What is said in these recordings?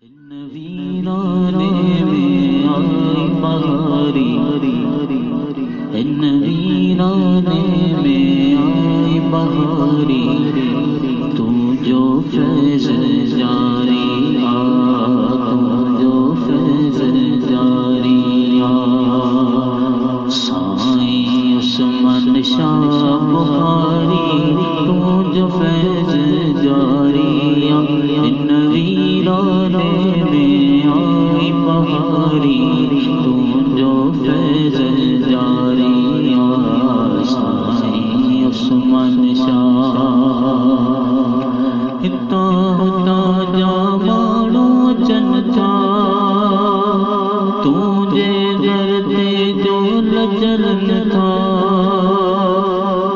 वीराने में आई बहारी, वीराने में आई बहारी, तू जो फैज़ जारी आ, तू जो फैज़ जारी आ। साईं उस्मान शाह बुखारी, तू जो फैज़ जारी आ। वीराने में आई बहारी, तू जो फैज़ जारी आ। साईं उस्मान शाह हिता हुता जा माण्हू जनता, तुझे दर ते जो लजन था,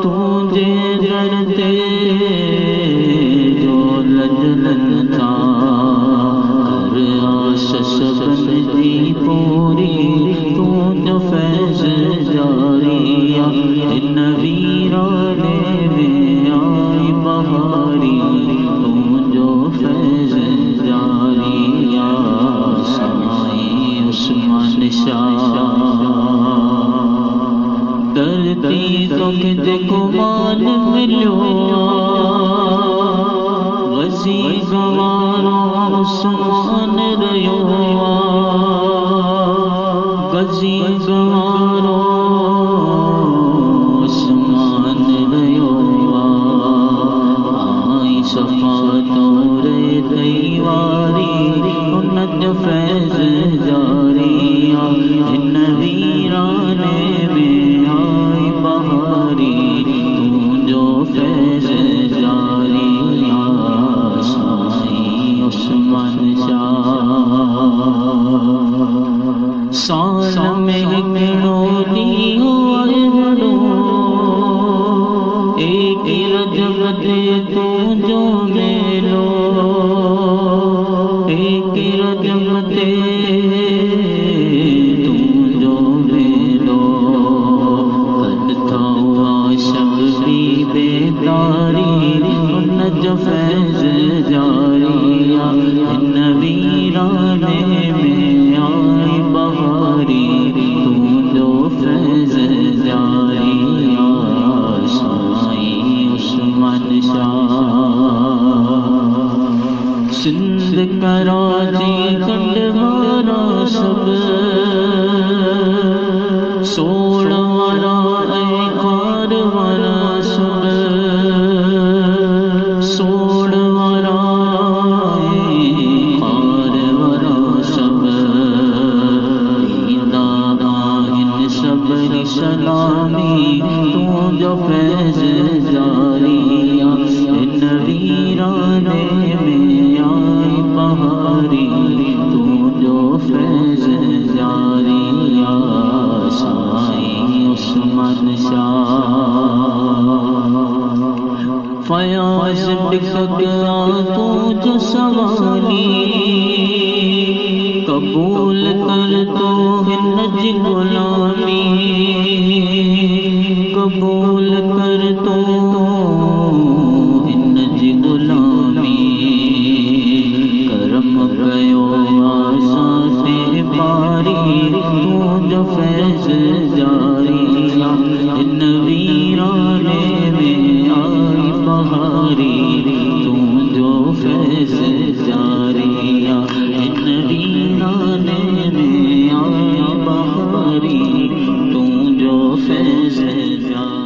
तुझे दर ते जो लजन था। सबन दी पूरी, तू जो फैज़ जारी आ। वीराने में आई बहारी, तू जो फैज़ जारी आ। साईं उस्मान शाह धरती तो जेको मान मिलियो, वज़ी गवारो उस्मान रहियो, वज़ी गवारो उस्मान रहियो। आई सफ़ा तोरे तैवारी, उन जो फैज़ जारी आ। वीराने में आई बहारी, तू जो फैज़ जारी आ। साईं उस्मान शाह साल में रोनी हुए बड़ो, एक रजब दे तू जो मेलो, एक रजब दे तू जो मेलो। कद था हुआ शबरी बेदारी, उन जो फैज़ जारी आ। वीराने में आई बहारी, तू जो फैज़ जारी आ। साईं उस्मान शाह सिंध कराची खंडवारा सब, सोड़वारा ऐं कारवारा सब, सोड़वारा ऐं कारवारा सब। इन सबरी सलामी, तू जो फैज़ जारी आ। वीराने में आई बहारी, तू जो फैज़ जारी आ। साईं उस्मान शाह फयाज़ बिखरा तू जो सवाली, कबूल कर तो हिन जी गुलामी, कबूल कर तो हिन जी गुलामी। करम कयो आसां ते बारी, तू जो फैज़ जारी आ। वीराने में आई बहारी, तू जो फैज़ जारी आ। वीराने में आई बहारी, तू जो फैज़ जारी।